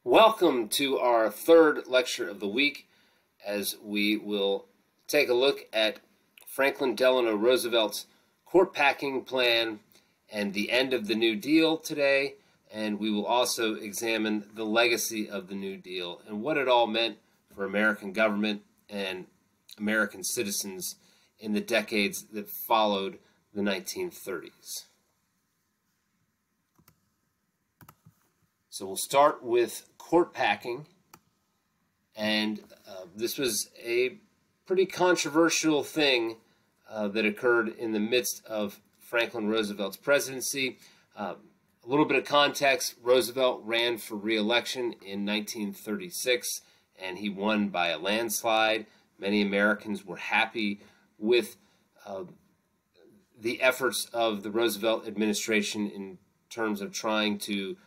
Welcome to our third lecture of the week, as we will take a look at Franklin Delano Roosevelt's court packing plan and the end of the New Deal today, and we will also examine the legacy of the New Deal and what it all meant for American government and American citizens in the decades that followed the 1930s. So we'll start with court packing, and this was a pretty controversial thing that occurred in the midst of Franklin Roosevelt's presidency. A little bit of context: Roosevelt ran for re-election in 1936, and he won by a landslide. Many Americans were happy with the efforts of the Roosevelt administration in terms of trying to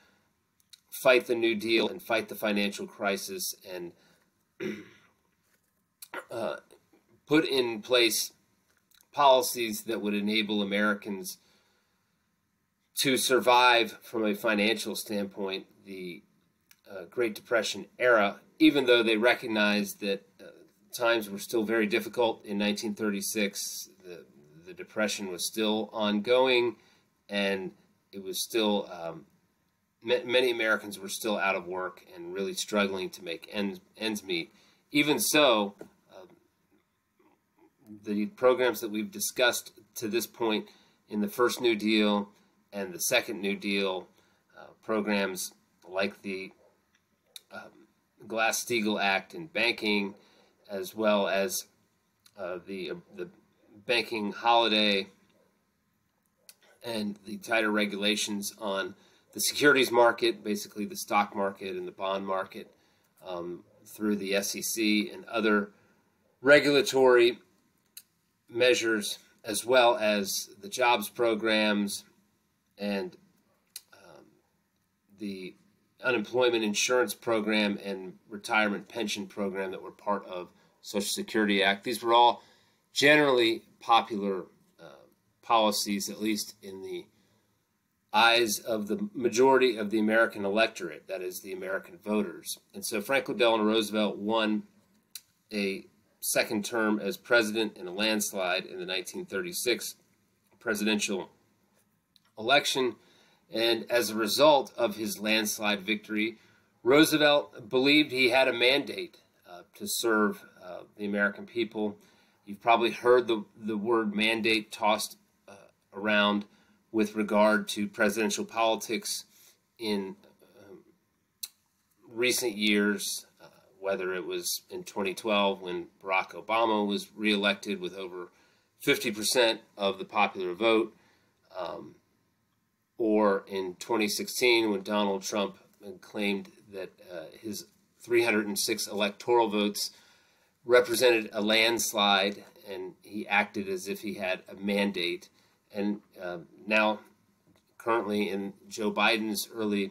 fight the New Deal and fight the financial crisis and put in place policies that would enable Americans to survive from a financial standpoint the Great Depression era, even though they recognized that times were still very difficult in 1936. The Depression was still ongoing, and it was still many Americans were still out of work and really struggling to make ends meet. Even so, the programs that we've discussed to this point in the first New Deal and the second New Deal, programs like the Glass-Steagall Act in banking, as well as the banking holiday and the tighter regulations on the securities market, basically the stock market and the bond market, through the SEC and other regulatory measures, as well as the jobs programs and the unemployment insurance program and retirement pension program that were part of Social Security Act. These were all generally popular policies, at least in the eyes of the majority of the American electorate, that is, the American voters. And so Franklin Delano Roosevelt won a second term as president in a landslide in the 1936 presidential election. And as a result of his landslide victory, Roosevelt believed he had a mandate to serve the American people. You've probably heard the word mandate tossed around with regard to presidential politics in recent years, whether it was in 2012 when Barack Obama was reelected with over 50% of the popular vote, or in 2016 when Donald Trump claimed that his 306 electoral votes represented a landslide, and he acted as if he had a mandate. And now, currently in Joe Biden's early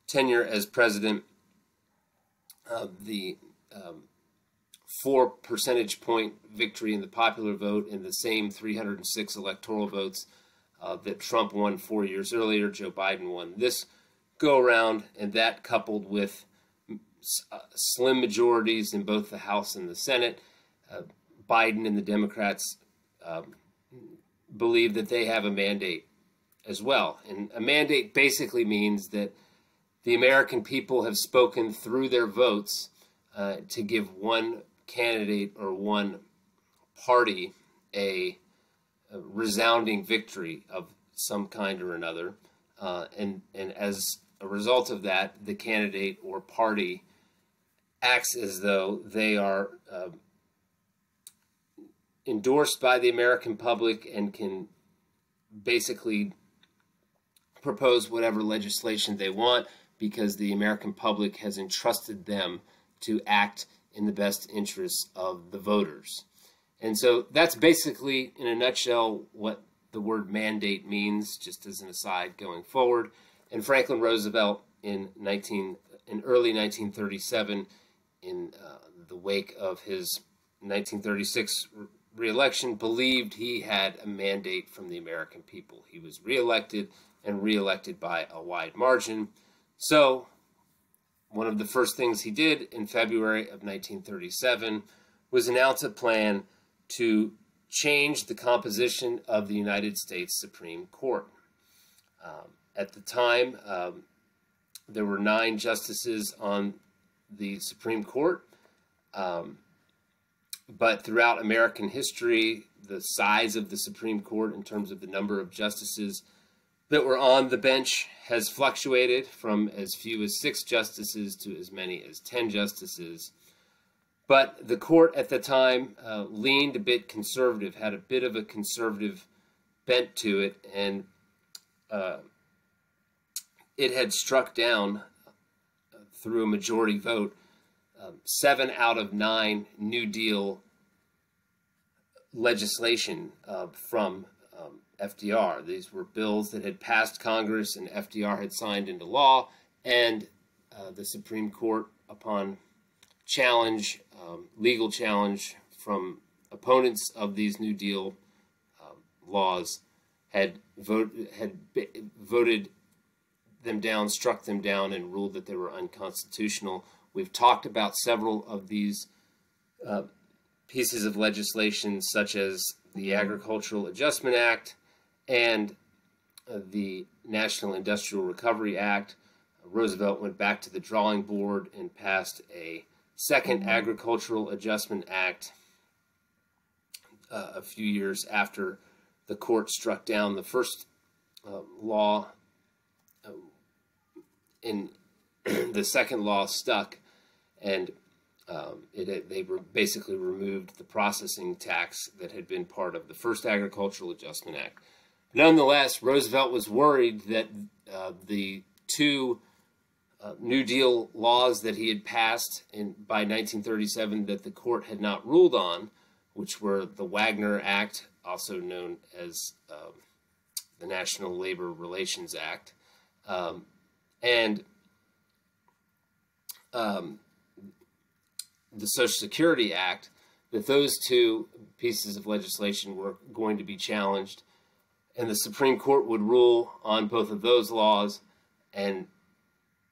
tenure as president, the 4 percentage point victory in the popular vote in the same 306 electoral votes that Trump won 4 years earlier, Joe Biden won this go-around, and that coupled with slim majorities in both the House and the Senate, Biden and the Democrats believe that they have a mandate as well. And a mandate basically means that the American people have spoken through their votes to give one candidate or one party a resounding victory of some kind or another. And as a result of that, the candidate or party acts as though they are endorsed by the American public and can basically propose whatever legislation they want because the American public has entrusted them to act in the best interests of the voters. And so that's basically, in a nutshell, what the word mandate means, just as an aside going forward. And Franklin Roosevelt in early 1937, in the wake of his 1936 re-election, believed he had a mandate from the American people. He was re-elected and re-elected by a wide margin. So one of the first things he did in February of 1937 was announce a plan to change the composition of the United States Supreme Court. At the time, there were 9 justices on the Supreme Court, but throughout American history, the size of the Supreme Court in terms of the number of justices that were on the bench has fluctuated from as few as 6 justices to as many as 10 justices. But the court at the time leaned a bit conservative, had a bit of a conservative bent to it, and it had struck down through a majority vote 7 out of 9 New Deal legislation from FDR. These were bills that had passed Congress and FDR had signed into law, and the Supreme Court, upon challenge, legal challenge from opponents of these New Deal laws, had voted them down, struck them down, and ruled that they were unconstitutional. We've talked about several of these pieces of legislation, such as the Agricultural Adjustment Act and the National Industrial Recovery Act. Roosevelt went back to the drawing board and passed a second Agricultural Adjustment Act a few years after the court struck down the first law. The second law stuck, and they basically removed the processing tax that had been part of the first Agricultural Adjustment Act. Nonetheless, Roosevelt was worried that the 2 New Deal laws that he had passed by 1937 that the court had not ruled on, which were the Wagner Act, also known as the National Labor Relations Act, and the Social Security Act, that those 2 pieces of legislation were going to be challenged, and the Supreme Court would rule on both of those laws. And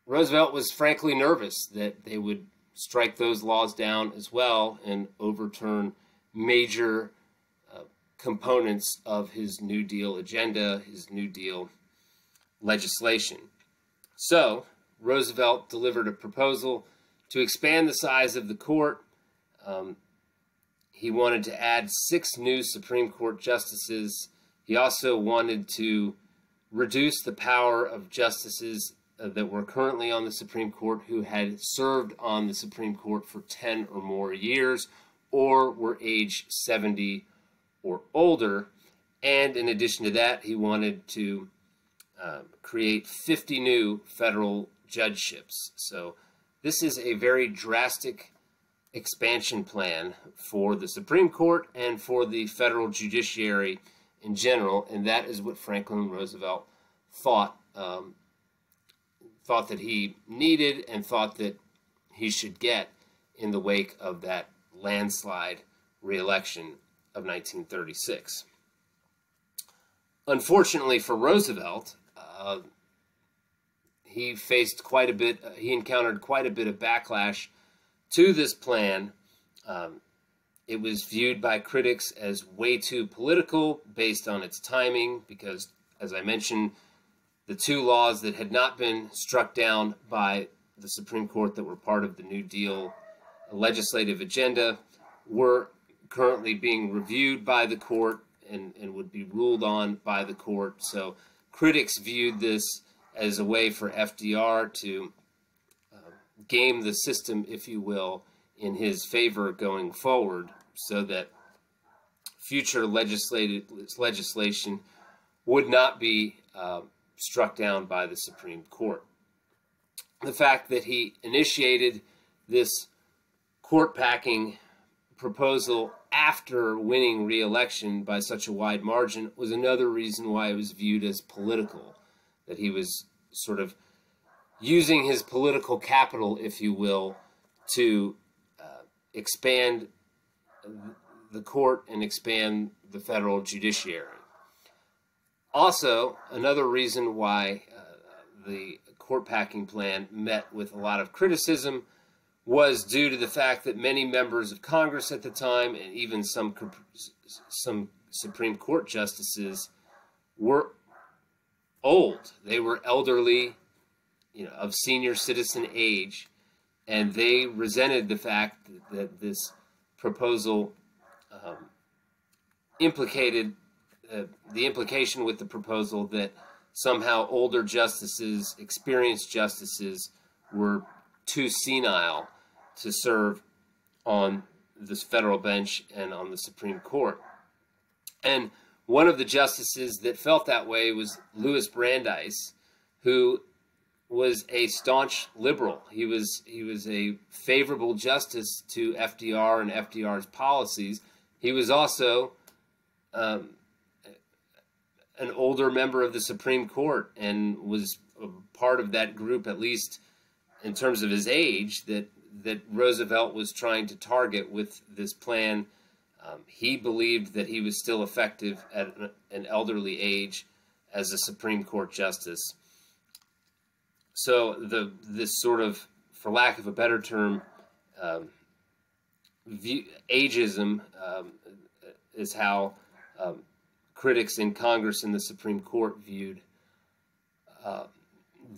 Roosevelt was frankly nervous that they would strike those laws down as well and overturn major components of his New Deal agenda, his New Deal legislation. So Roosevelt delivered a proposal to expand the size of the court. He wanted to add 6 new Supreme Court justices. He also wanted to reduce the power of justices that were currently on the Supreme Court who had served on the Supreme Court for 10 or more years or were age 70 or older. And in addition to that, he wanted to create 50 new federal judgeships. So this is a very drastic expansion plan for the Supreme Court and for the federal judiciary in general, and that is what Franklin Roosevelt thought that he needed and thought that he should get in the wake of that landslide re-election of 1936. Unfortunately for Roosevelt, he encountered quite a bit of backlash to this plan. It was viewed by critics as way too political based on its timing because, as I mentioned, the 2 laws that had not been struck down by the Supreme Court that were part of the New Deal legislative agenda were currently being reviewed by the court and would be ruled on by the court. So critics viewed this as a way for FDR to game the system, if you will, in his favor going forward, so that future legislation would not be struck down by the Supreme Court. The fact that he initiated this court-packing proposal after winning re-election by such a wide margin was another reason why it was viewed as political, that he was sort of using his political capital, if you will, to expand the court and expand the federal judiciary. Also, another reason why the court packing plan met with a lot of criticism was due to the fact that many members of Congress at the time, and even some Supreme Court justices, were old. They were elderly, of senior citizen age, and they resented the fact that this proposal implicated the implication with the proposal that somehow older justices, experienced justices, were too senile to serve on this federal bench and on the Supreme Court. And one of the justices that felt that way was Louis Brandeis, who was a staunch liberal. He was a favorable justice to FDR and FDR's policies. He was also an older member of the Supreme Court and was a part of that group, at least in terms of his age, that Roosevelt was trying to target with this plan. He believed that he was still effective at an elderly age as a Supreme Court justice. So this sort of, for lack of a better term, ageism is how critics in Congress and the Supreme Court viewed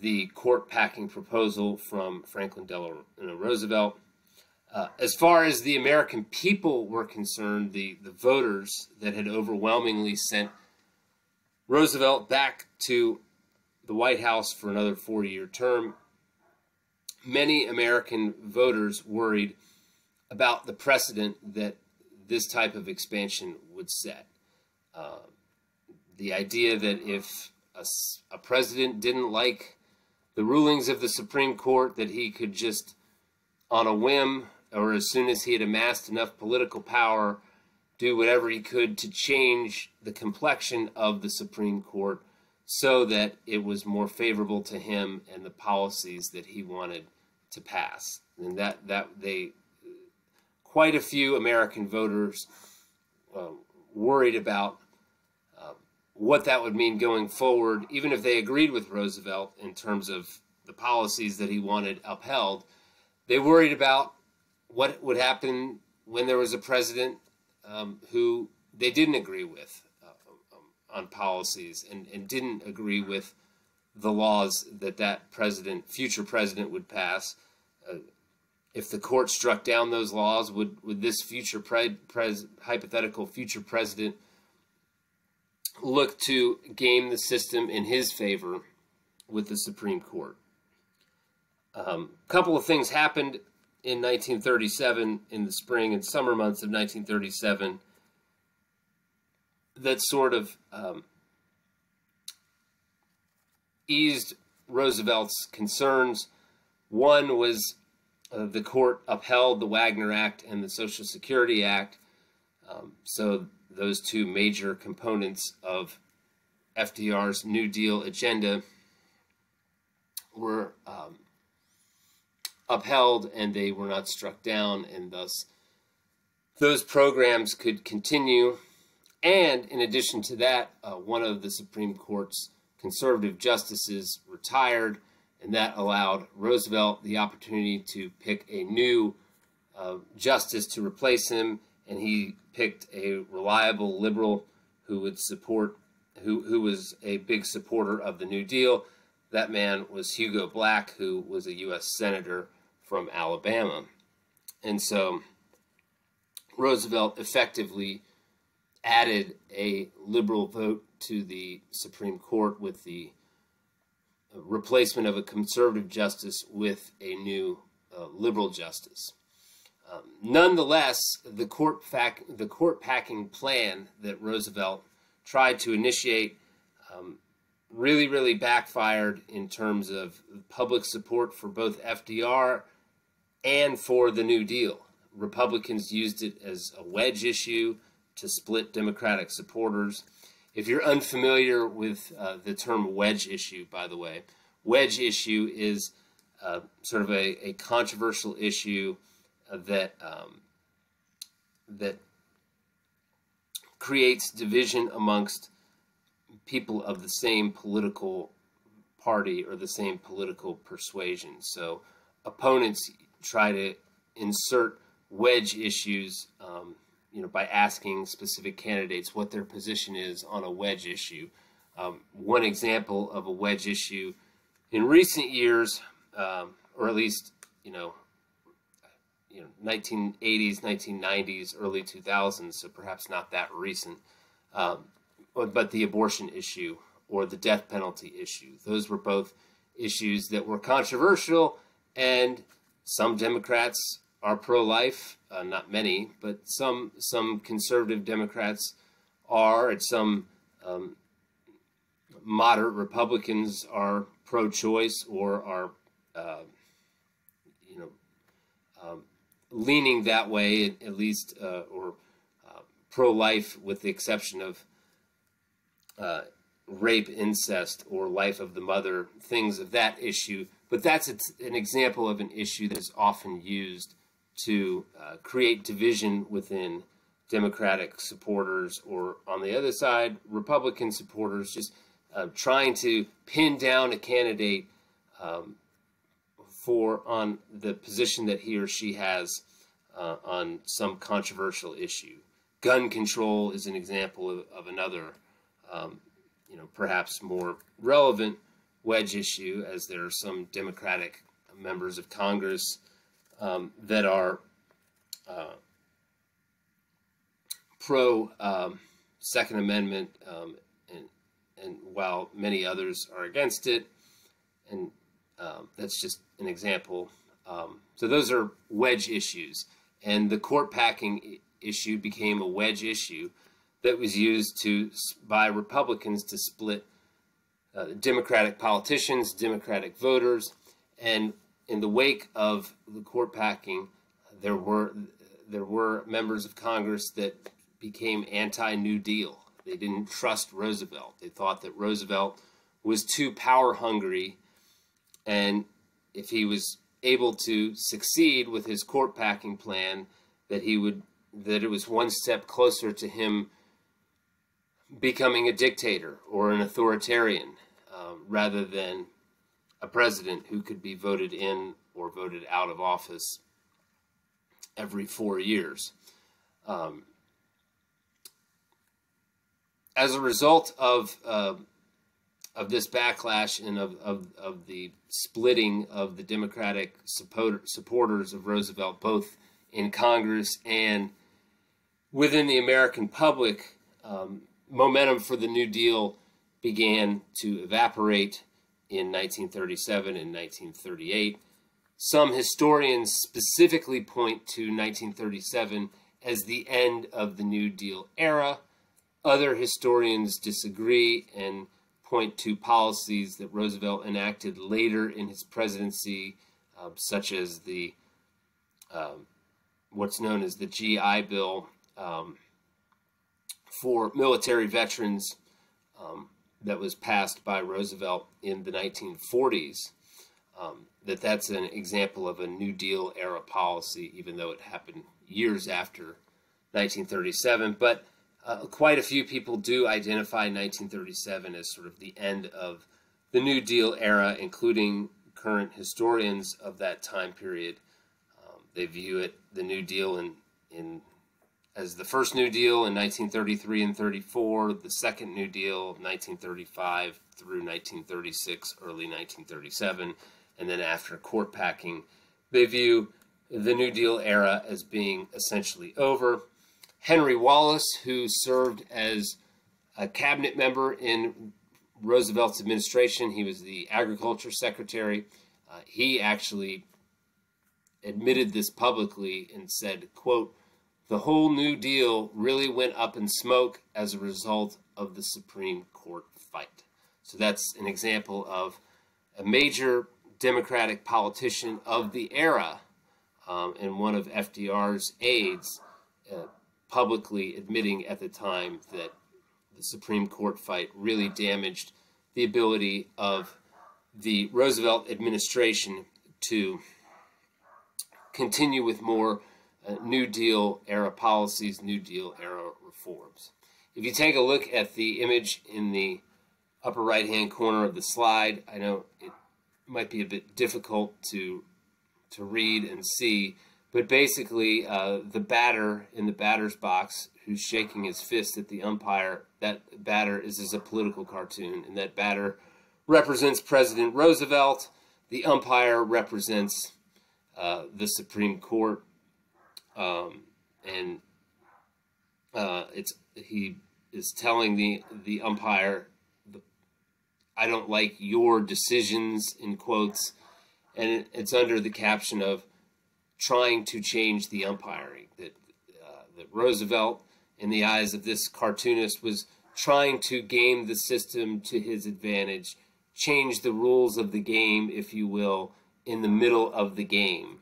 the court packing proposal from Franklin Delano Roosevelt. As far as the American people were concerned, the voters that had overwhelmingly sent Roosevelt back to the White House for another 4-year term, many American voters worried about the precedent that this type of expansion would set. The idea that if a president didn't like the rulings of the Supreme Court, that he could just, on a whim, or as soon as he had amassed enough political power, do whatever he could to change the complexion of the Supreme Court so that it was more favorable to him and the policies that he wanted to pass. And quite a few American voters worried about what that would mean going forward, even if they agreed with Roosevelt in terms of the policies that he wanted upheld. They worried about what would happen when there was a president who they didn't agree with on policies and didn't agree with the laws that future president would pass. If the court struck down those laws, would this hypothetical future president look to game the system in his favor with the Supreme Court? A couple of things happened in 1937, in the spring and summer months of 1937, that sort of eased Roosevelt's concerns. One was the court upheld the Wagner Act and the Social Security Act. So those two major components of FDR's New Deal agenda were upheld, and they were not struck down, and thus those programs could continue. And in addition to that, one of the Supreme Court's conservative justices retired, and that allowed Roosevelt the opportunity to pick a new justice to replace him, and he picked a reliable liberal who would support, who was a big supporter of the New Deal. That man was Hugo Black, who was a U.S. Senator from Alabama. And so Roosevelt effectively added a liberal vote to the Supreme Court with the replacement of a conservative justice with a new liberal justice. Nonetheless, the court packing plan that Roosevelt tried to initiate really backfired in terms of public support for both FDR and for the New Deal. Republicans used it as a wedge issue to split Democratic supporters. If you're unfamiliar with the term wedge issue, by the way, wedge issue is sort of a controversial issue that creates division amongst people of the same political party or the same political persuasion. So opponents try to insert wedge issues, by asking specific candidates what their position is on a wedge issue. One example of a wedge issue in recent years, or at least 1980s, 1990s, early 2000s, so perhaps not that recent, but the abortion issue or the death penalty issue. Those were both issues that were controversial, and some Democrats are pro-life, not many, but some conservative Democrats are, and some moderate Republicans are pro-choice or are leaning that way, at least, or pro-life, with the exception of rape, incest, or life of the mother, things of that issue. But that's an example of an issue that is often used to create division within Democratic supporters, or on the other side, Republican supporters, just trying to pin down a candidate on the position that he or she has on some controversial issue. Gun control is an example of another, perhaps more relevant wedge issue, as there are some Democratic members of Congress that are pro Second Amendment, and while many others are against it, and that's just an example. So those are wedge issues, and the court packing issue became a wedge issue that was used by Republicans to split Democratic politicians, Democratic voters, and in the wake of the court packing, there were members of Congress that became anti-New Deal. They didn't trust Roosevelt. They thought that Roosevelt was too power-hungry, and if he was able to succeed with his court packing plan, that it was one step closer to him becoming a dictator or an authoritarian, rather than a president who could be voted in or voted out of office every 4 years. As a result of this backlash and of the splitting of the Democratic supporters of Roosevelt, both in Congress and within the American public, momentum for the New Deal began to evaporate in 1937 and 1938. Some historians specifically point to 1937 as the end of the New Deal era. Other historians disagree and point to policies that Roosevelt enacted later in his presidency, such as the what's known as the GI Bill for military veterans, that was passed by Roosevelt in the 1940s. That's an example of a New Deal era policy, even though it happened years after 1937. But quite a few people do identify 1937 as sort of the end of the New Deal era, including current historians of that time period. They view it, the New Deal, as the first New Deal in 1933 and 34, the second New Deal of 1935 through 1936, early 1937, and then after court packing, they view the New Deal era as being essentially over. Henry Wallace, who served as a cabinet member in Roosevelt's administration, he was the agriculture secretary, he actually admitted this publicly and said, quote, "The whole New Deal really went up in smoke as a result of the Supreme Court fight." So that's an example of a major Democratic politician of the era, and one of FDR's aides, publicly admitting at the time that the Supreme Court fight really damaged the ability of the Roosevelt administration to continue with more New Deal era policies, New Deal era reforms. If you take a look at the image in the upper right-hand corner of the slide. I know it might be a bit difficult to read and see, but basically the batter in the batter's box who's shaking his fist at the umpire, that batter is a political cartoon, and that batter represents President Roosevelt. The umpire represents the Supreme Court, and he is telling the umpire, "I don't like your decisions," in quotes, and it's under the caption of trying to change the umpiring. That Roosevelt, in the eyes of this cartoonist, was trying to game the system to his advantage, change the rules of the game, if you will, in the middle of the game,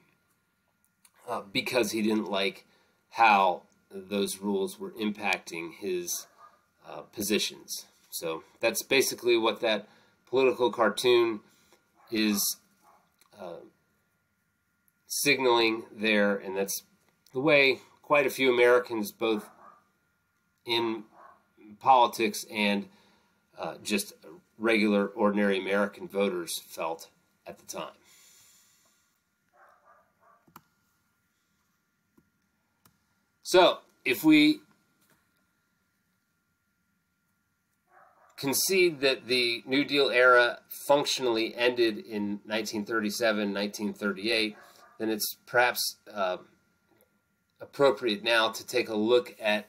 because he didn't like how those rules were impacting his positions. So that's basically what that political cartoon is signaling there, and that's the way quite a few Americans, both in politics and just regular, ordinary American voters, felt at the time. So, if we concede that the New Deal era functionally ended in 1937, 1938, then it's perhaps appropriate now to take a look at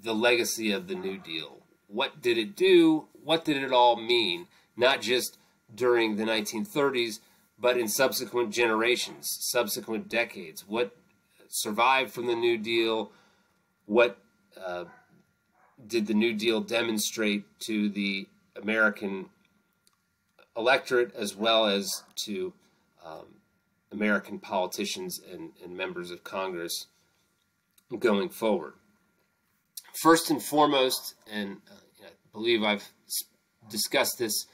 the legacy of the New Deal. What did it do? What did it all mean? Not just during the 1930s, but in subsequent generations, subsequent decades. What survived from the New Deal? What did the New Deal demonstrate to the American electorate, as well as to American politicians and members of Congress going forward? First and foremost, and I believe I've discussed this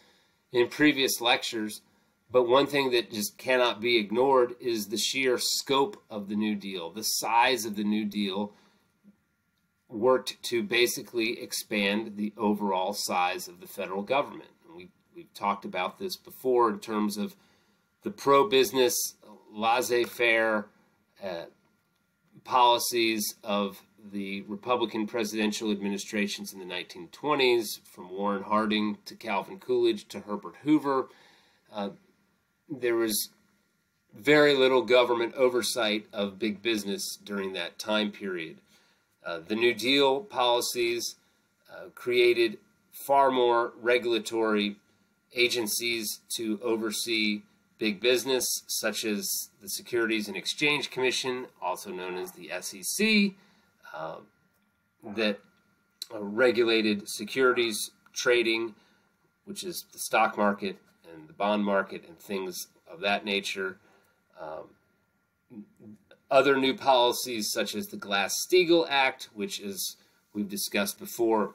in previous lectures, but one thing that just cannot be ignored is the sheer scope of the New Deal. The size of the New Deal worked to basically expand the overall size of the federal government. And we've talked about this before in terms of the pro-business, laissez-faire policies of the Republican presidential administrations in the 1920s, from Warren Harding to Calvin Coolidge to Herbert Hoover. There was very little government oversight of big business during that time period. The New Deal policies created far more regulatory agencies to oversee big business, such as the Securities and Exchange Commission, also known as the SEC, that regulated securities trading, which is the stock market and the bond market and things of that nature. Other new policies, such as the Glass-Steagall Act, which, as we've discussed before,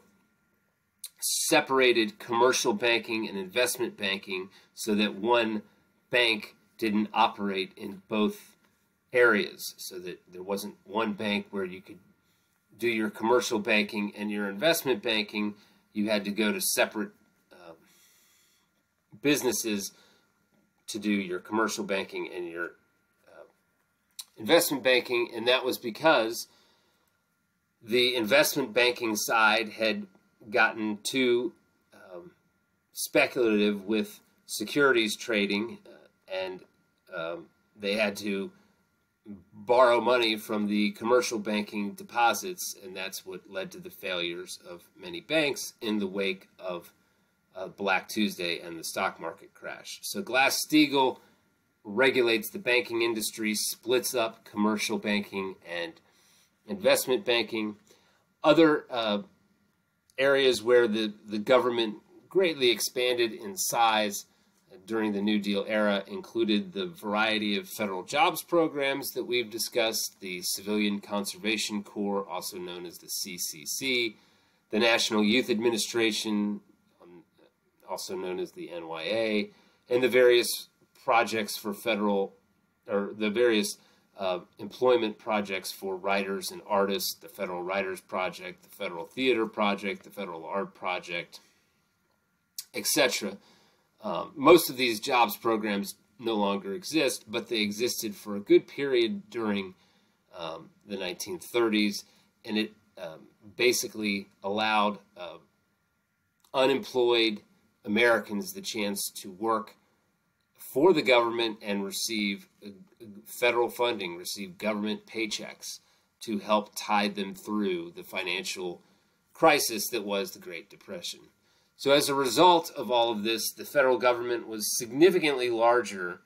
separated commercial banking and investment banking so that one bank didn't operate in both areas, so that there wasn't one bank where you could do your commercial banking and your investment banking. You had to go to separate businesses to do your commercial banking and your investment banking, and that was because the investment banking side had gotten too speculative with securities trading, and they had to borrow money from the commercial banking deposits, and that's what led to the failures of many banks in the wake of Black Tuesday and the stock market crash. So Glass-Steagall regulates the banking industry, splits up commercial banking and investment banking. Other areas where the government greatly expanded in size during the New Deal era included the variety of federal jobs programs that we've discussed, the Civilian Conservation Corps, also known as the CCC, the National Youth Administration, also known as the NYA, and the various projects for federal, or the various employment projects for writers and artists, the Federal Writers Project, the Federal Theater Project, the Federal Art Project, etc. Most of these jobs programs no longer exist, but they existed for a good period during the 1930s, and it basically allowed unemployed Americans the chance to work for the government and receive federal funding, receive government paychecks to help tide them through the financial crisis that was the Great Depression. So as a result of all of this, the federal government was significantly larger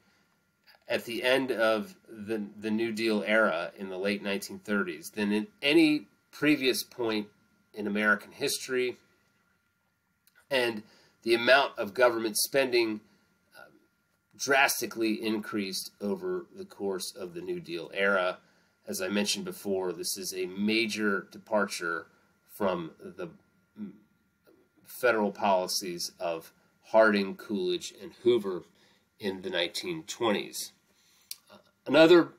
at the end of the New Deal era in the late 1930s than at any previous point in American history, and the amount of government spending drastically increased over the course of the New Deal era. As I mentioned before, this is a major departure from the federal policies of Harding, Coolidge, and Hoover in the 1920s. Another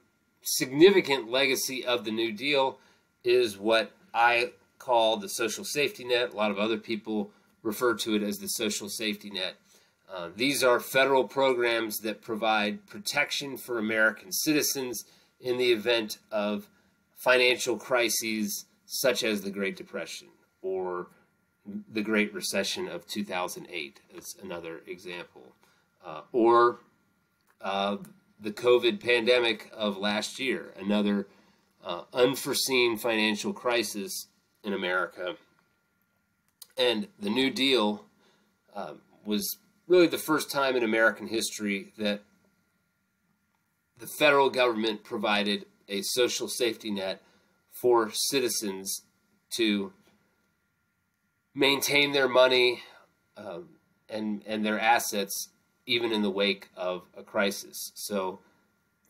significant legacy of the New Deal is what I call the social safety net. A lot of other people refer to it as the social safety net. These are federal programs that provide protection for American citizens in the event of financial crises such as the Great Depression or the Great Recession of 2008 is another example, or the COVID pandemic of last year, another unforeseen financial crisis in America. And the New Deal was really the first time in American history that the federal government provided a social safety net for citizens to maintain their money and their assets even in the wake of a crisis. So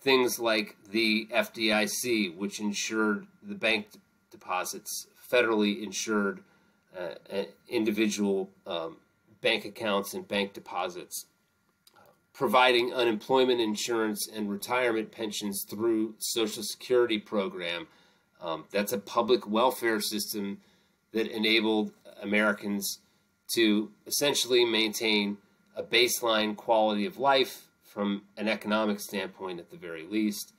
things like the FDIC, which insured the bank deposits, federally insured individual bank accounts and bank deposits, providing unemployment insurance and retirement pensions through Social Security program. That's a public welfare system that enabled Americans to essentially maintain a baseline quality of life from an economic standpoint at the very least.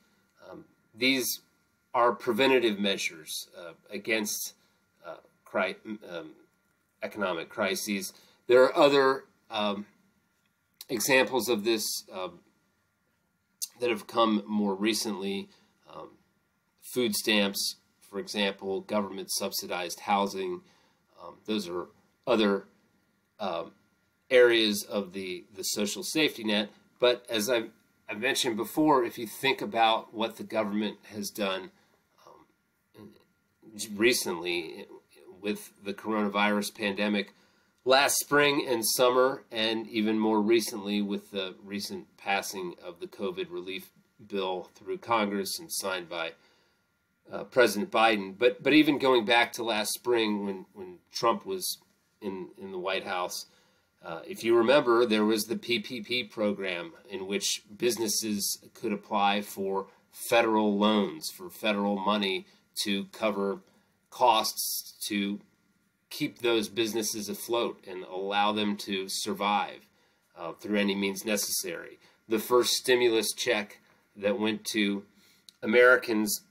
These are preventative measures against economic crises. There are other examples of this that have come more recently. Food stamps, for example, government subsidized housing. Those are other areas of the social safety net. But as I mentioned before, if you think about what the government has done recently with the coronavirus pandemic, last spring and summer, and even more recently with the recent passing of the COVID relief bill through Congress and signed by President Biden. But even going back to last spring when Trump was in the White House, if you remember, there was the PPP program in which businesses could apply for federal loans, for federal money to cover costs to keep those businesses afloat and allow them to survive through any means necessary. The first stimulus check that went to Americans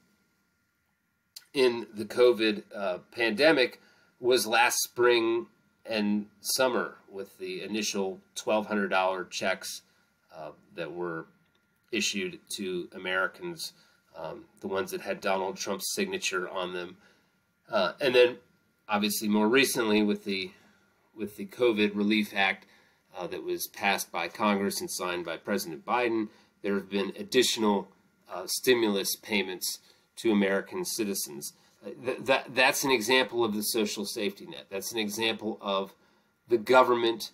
in the COVID pandemic was last spring and summer, with the initial $1,200 checks that were issued to Americans, the ones that had Donald Trump's signature on them. And then obviously more recently with the COVID Relief Act that was passed by Congress and signed by President Biden, there have been additional stimulus payments to American citizens. That's an example of the social safety net. That's an example of the government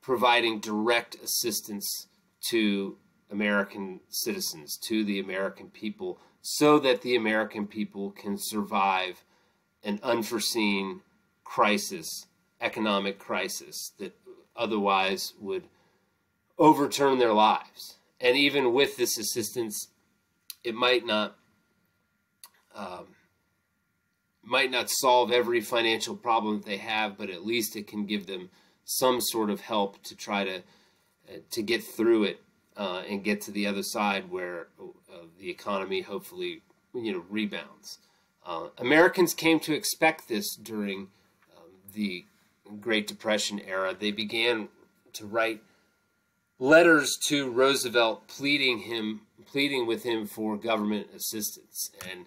providing direct assistance to American citizens, to the American people, so that the American people can survive an unforeseen crisis, economic crisis, that otherwise would overturn their lives. And even with this assistance, it might not solve every financial problem that they have, but at least it can give them some sort of help to try to get through it and get to the other side where the economy hopefully rebounds. Americans came to expect this during the Great Depression era. They began to write letters to Roosevelt pleading with him for government assistance. And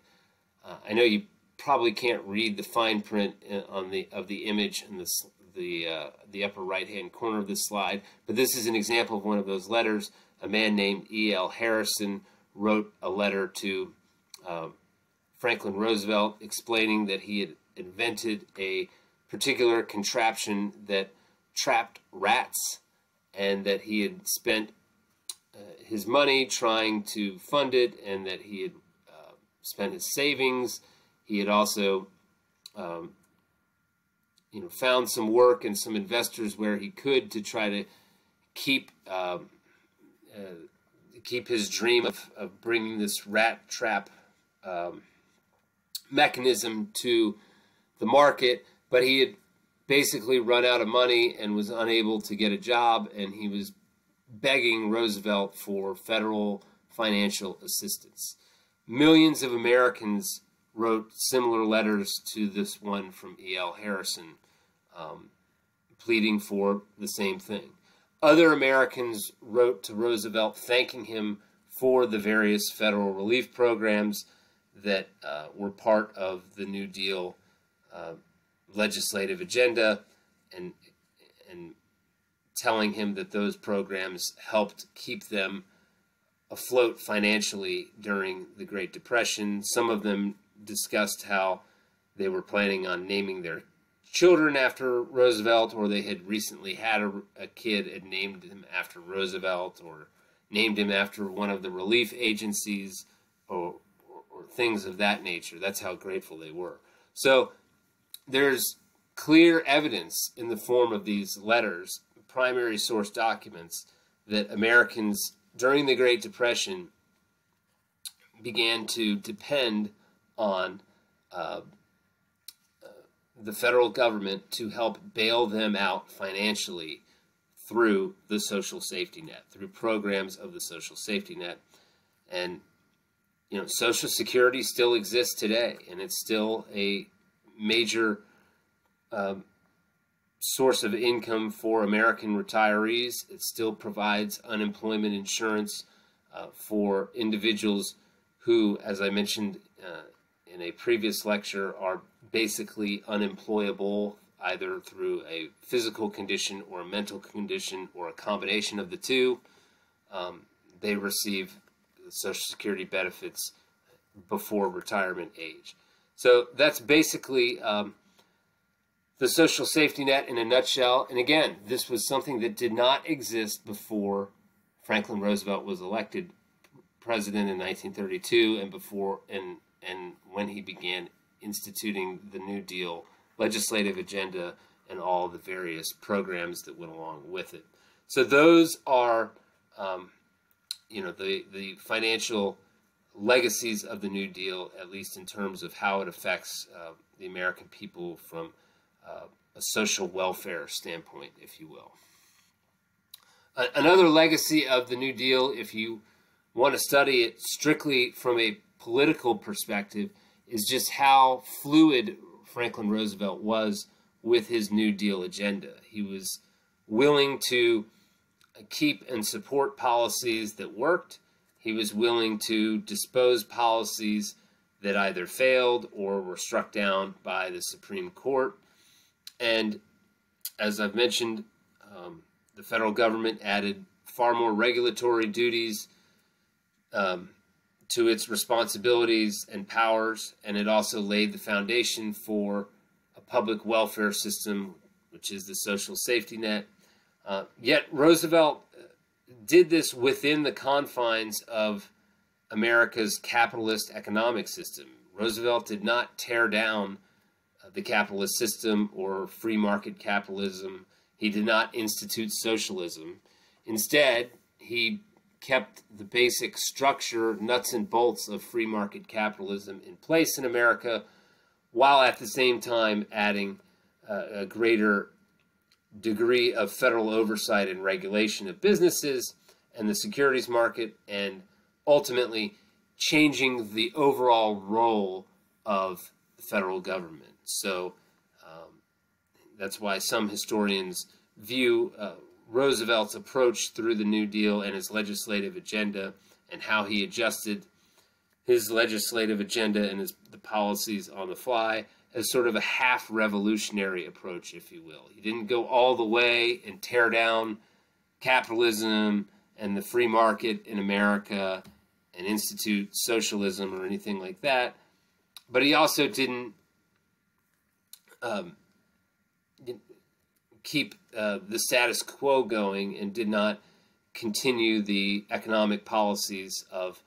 I know you probably can't read the fine print of the image in the upper right-hand corner of this slide, but this is an example of one of those letters. A man named E.L. Harrison wrote a letter to Franklin Roosevelt explaining that he had invented a particular contraption that trapped rats, and that he had spent his money trying to fund it, and that he had spent his savings. He had also found some work and some investors where he could to try to keep his dream of bringing this rat trap mechanism to the market, but he had basically run out of money and was unable to get a job, and he was begging Roosevelt for federal financial assistance. Millions of Americans wrote similar letters to this one from E.L. Harrison, pleading for the same thing. Other Americans wrote to Roosevelt thanking him for the various federal relief programs that were part of the New Deal legislative agenda, and telling him that those programs helped keep them afloat financially during the Great Depression. Some of them discussed how they were planning on naming their children after Roosevelt, or they had recently had a kid and named him after Roosevelt, or named him after one of the relief agencies, or things of that nature. That's how grateful they were. So there's clear evidence in the form of these letters, primary source documents, that Americans during the Great Depression began to depend on the federal government to help bail them out financially through the social safety net, through programs of the social safety net. And Social Security still exists today, and it's still a major source of income for American retirees. It still provides unemployment insurance for individuals who, as I mentioned in a previous lecture, are basically unemployable either through a physical condition or a mental condition or a combination of the two. They receive Social Security benefits before retirement age. So that's basically the social safety net in a nutshell. And again, this was something that did not exist before Franklin Roosevelt was elected president in 1932, and before and when he began instituting the New Deal legislative agenda and all the various programs that went along with it. So those are the financial legacies of the New Deal, at least in terms of how it affects the American people from a social welfare standpoint, if you will. Another legacy of the New Deal, if you want to study it strictly from a political perspective, is just how fluid Franklin Roosevelt was with his New Deal agenda. He was willing to keep and support policies that worked. He was willing to dispose policies that either failed or were struck down by the Supreme Court. And as I've mentioned, the federal government added far more regulatory duties to its responsibilities and powers, and it also laid the foundation for a public welfare system, which is the social safety net. Yet Roosevelt did this within the confines of America's capitalist economic system. Roosevelt did not tear down the capitalist system or free market capitalism. He did not institute socialism. Instead, he kept the basic structure, nuts and bolts of free market capitalism in place in America, while at the same time adding a greater degree of federal oversight and regulation of businesses and the securities market, and ultimately changing the overall role of the federal government. So that's why some historians view Roosevelt's approach through the New Deal and his legislative agenda, and how he adjusted his legislative agenda and the policies on the fly, as sort of a half-revolutionary approach, if you will. He didn't go all the way and tear down capitalism and the free market in America and institute socialism or anything like that, but he also didn't keep the status quo going, and did not continue the economic policies of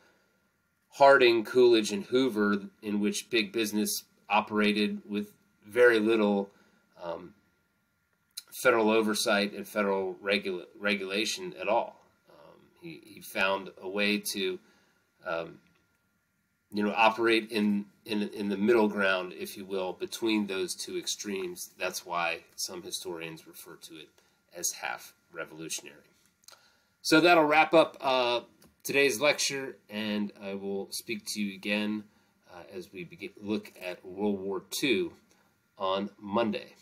Harding, Coolidge, and Hoover, in which big business operated with very little federal oversight and federal regulation at all. He found a way to operate in the middle ground, if you will, between those two extremes. That's why some historians refer to it as half revolutionary. So that'll wrap up today's lecture, and I will speak to you again as we look at World War II on Monday.